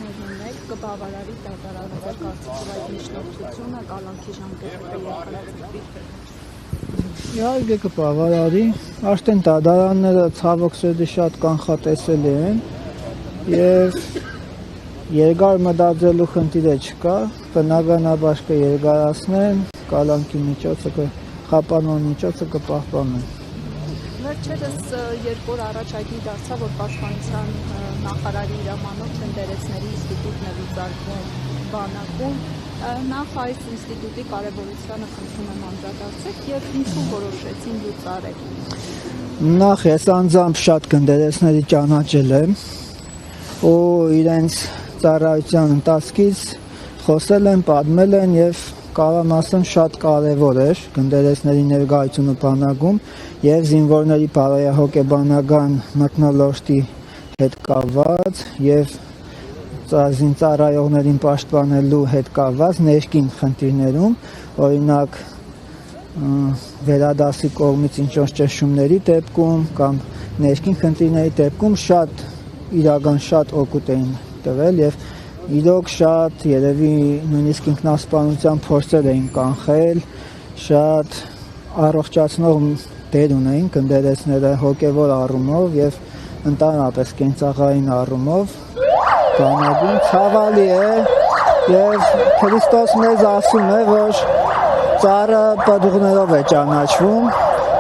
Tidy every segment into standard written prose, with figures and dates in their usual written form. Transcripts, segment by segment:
եք կբավարարի դատարանը ձեր կարծիքով այդ միջնորդությունը կալանքի ժամկետը երկրացվի։ Իհարկե կբավարարի, արդեն դատարանները ցավոք սրտի շատ կանխատեսելի են եւ երկար մտածելու խնդիրը չկա, բնականաբար կերկարացնեն, կալանքի միջոցը խափանման միջոցը կպահպանեն։ Վերջերս 2 օր առաջ հայտնի դարձավ, որ Պաշտպանության նախարարի հրամանով Թնդերեցների ինստիտուտն է լուծարվում բանակում։ Նախ այս ինստիտուտի կարևորությանը խնդրում եմ անդրադարձեք եւ ինչու որոշեցին լուծարել։ Նախ ես անձամբ շատ գնդերեցների ճանաչել եմ ու իրենց ծառայության ընթացքից խոսել են, պատմել են եւ կարող եմ ասեմ շատ կարևոր էր գնդերեցների ներկայությունը բանակում եւ զինվորների բարոյահոգեբանական մթնոլորտի հետ կապված եւ զինծառայողներին պաշտպանելու հետ կապված ներքին խնդիրներում, օրինակ վերադասի կողմից ինչ-որ ճնշումների դեպքում կամ ներքին խնդիրների դեպքում շատ օգուտ էին տվել եւ իրոք շատ երևի նույնիսկ ինքնասպանության փորձեր էին կանխել, շատ առողջացնող դեր ունեին գնդերեցները հոգեվոր առումով եւ ընդհանրապես կենցաղային առումով բանակում ցավալի է եւ Քրիստոս մեզ ասում է, որ ծառը պտուղներով է ճանաչվում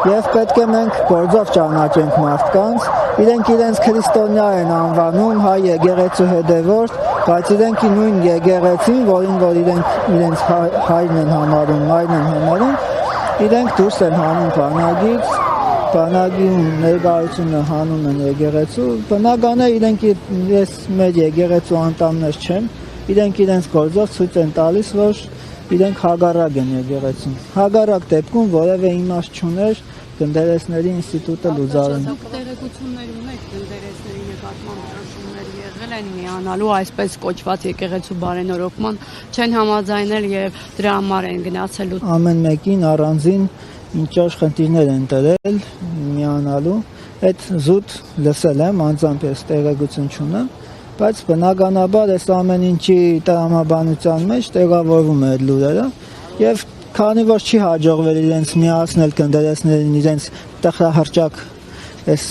եւ պետք է մենք գործով ճանաչենք մարդկանց, իրենք իրենց քրիստոնյա են անվանում, հայ եկեղեցու հետևորդ, բայց իրենք նույն եկեղեցին, որին որ իրենց հայրն են համարում, մայրն են համարում, իրենք դուրս են հանում բանակից, բանակի ներկայությունը հանում են եկեղեցու, բնական է իրենք ես մեր եկեղեցու անդամներ չեմ, իրենք իրենց գործով ցույց են տալիս, որ իրենք հագարակ են եկեղեցին։ Հագարակ դեպքում որևէ իմաստ չուներ գնդերեցների ինստիտուտը լուծարեն։ Տեղեկություններ ունեք գնդերեցների նկատմամբ ճնշումներ եղել են միանալու այսպես կոչված եկեղեցու բարենորոգման չեն համաձայնել եւ դրա համար են գնացել։ Ամեն մեկին առանձին ինչ-որ խնդիրներ են տրել միանալու, այդ զուտ լսել եմ, անձամբ ես տեղեկություն չունեմ, բայց բնականաբար այս ամեն ինչի տրամաբանության մեջ տեղավորվում է այդ լուրերը եւ քանի որ չի հաջողվել իրենց միացնել գնդերեցներին իրենց տխրահռչակ այս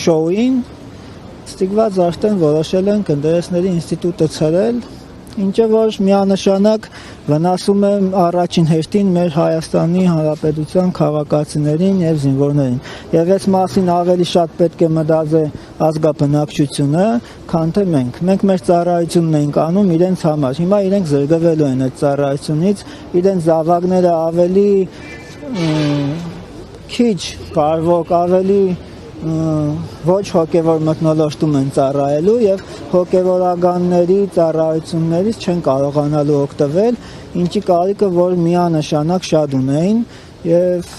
շոուին, ստիգված արդեն որոշել են գնդերեցների ինստիտուտը ցրել, ինչը որ միանշանակ վնասում է առաջին հերթին մեր Հայաստանի Հանրապետության քաղաքացիներին եւ զինվորներին։ Եվ այս մասին ավելի շատ պետք է մտածի ազգաբնակչությունը, քան թե մենք։ Մենք մեր ծառայությունն ենք անում իրենց համար։ Հիմա իրենք զրկվելու են այդ ծառայությունից, իրենց զավակները ավելի քիչ կարվոք, ավելի ոչ հոգևոր մթնոլորտում են ծառայելու եւ հոգևորականների ծառայություններից չեն կարողանալու օգտվել, ինչի կարիքը որ միանշանակ շատ ունեին եւ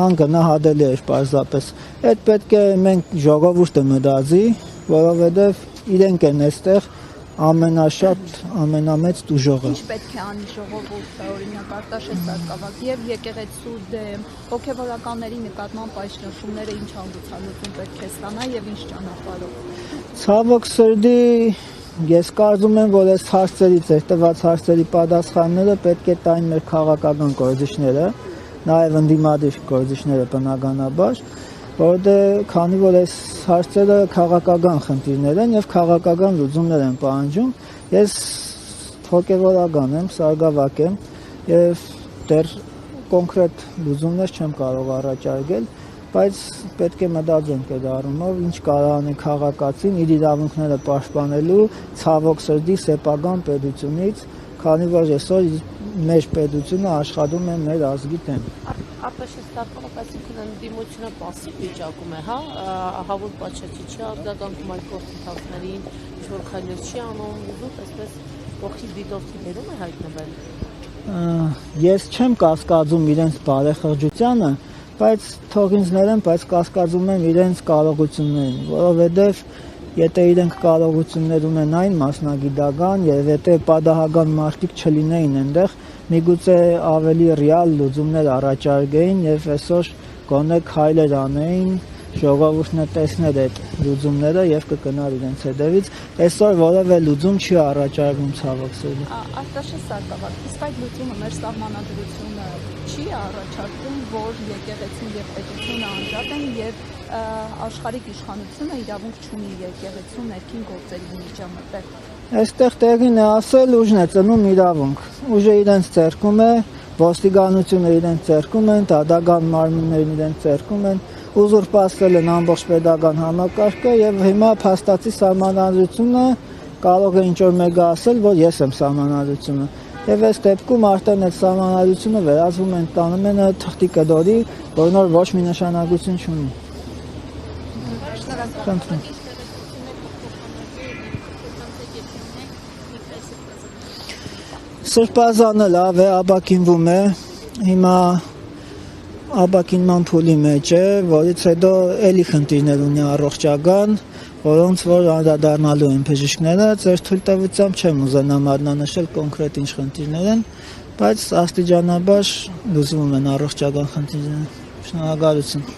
անգնահատելի էր պարզապես։ Այդ պետք է մենք ժողովուրդը մտածի, որովհետեւ իրենք են այստեղ ամենաշատ, ամենամեծ դուժողը։ Ինչ պետք է անի ժողովուրդը, օրինակ Արտաշես Սարգսակյան եւ եկեղեցու դեմ հոգեվորականների նկատմամբ այս ճնշումները ինչ հանգուցալուծում պետք է ստանա եւ ինչ ճանապարհով։ Ցավոք սրտի ես կարծում եմ, որ այս հարցերից տված հարցերի պատասխանները պետք է տային մեր քաղաքական գործիչները, նաեւ ընդդիմադիր գործիչները բնականաբար, որտեղ քանի որ այս հարցերը քաղաքական խնդիրներ են եւ քաղաքական լուծումներ են պահանջում, ես հոգեվորական եմ, սարգսակ եմ եւ դեռ կոնկրետ լուծումներ չեմ կարող առաջարկել, բայց պետք է մտածենք այդ առումով, ինչ կարող անի քաղաքացին իր իրավունքները պաշտպանելու ցավոք սրտի սեփական պետությունից, քանի որ այսօր մեր պետությունը աշխատում է մեր ազգի դեմ։ Արտաշես Սարգսակյան ընդդիմությունը պասիվ վիճակում է, հա, ահավոր պատշաճի չի արձագանքում այդ գործընթացներին, ինչ-որ քայլեր չի անում, ուզում այսպես ողքի դիտորդի ներում է հայտնվել։ Ես չեմ կասկածում իրենց բարեխղճությանը, բայց թող ինձ ներեն, բայց կասկածում եմ իրենց կարողություններին, որովհետև եթե իրենք կարողություններ ունենային մասնագիտական եւ եթե պատահական մարդիկ չլինեին այնտեղ, միգուցե ավելի ռեալ լուծումներ առաջարկեին եւ այսօր գոնե քայլեր անեին ժողովուրդն տեսներ այդ լուծումները եւ կգնար իրենց հետևից։ Այսօր որևէ լուծում չի առաջարկվում ցավոք սերի։ Արտաշես Սարգսակյան, իսկ այդ լուծումը մեր սահմանադրությունը չի առաջարկում, որ եկեղեցին եւ պետությունը անջատ են եւ աշխարհիկ իշխանությունը իրավունք չունի եկեղեցու ներքին գործերի միջամտել։ Այստեղ տեղին է ասել ուժն է ծնում իրավունք։ Ուժը իրենց ձեռքում է, ոստիկանությունը իրենց ձեռքում են, դատական մարմիններն իրենց ձեռքում են, ուզուրպացրել են ամբողջ պետական համակարգը եւ հիմա փաստացի սահմանադրությունը կարող է ինչ-որ մեկը ասել, որ ես եմ սահմանադրությունը։ Եվ այս դեպքում արդեն այդ սահմանադրությունը վերածվում են տանում են թղթի կդորի, որ նոր ոչ մի նշանակություն չունի։ Շնորհակալ։ Սրբազանը լավ է, աբակինվում է, հիմա աբակինման փուլի մեջ է, որից հետո էլի խնդիրներ ունի առողջական, որոնց որ անդրադառնալու են բժիշկները, ձեր թույլտվությամբ չեմ ուզենա մատնանշել կոնկրետ ինչ խնդիրներ են, բայց աստիճանաբար լուծվում են առողջական խնդիրները։ Շնորհակալություն։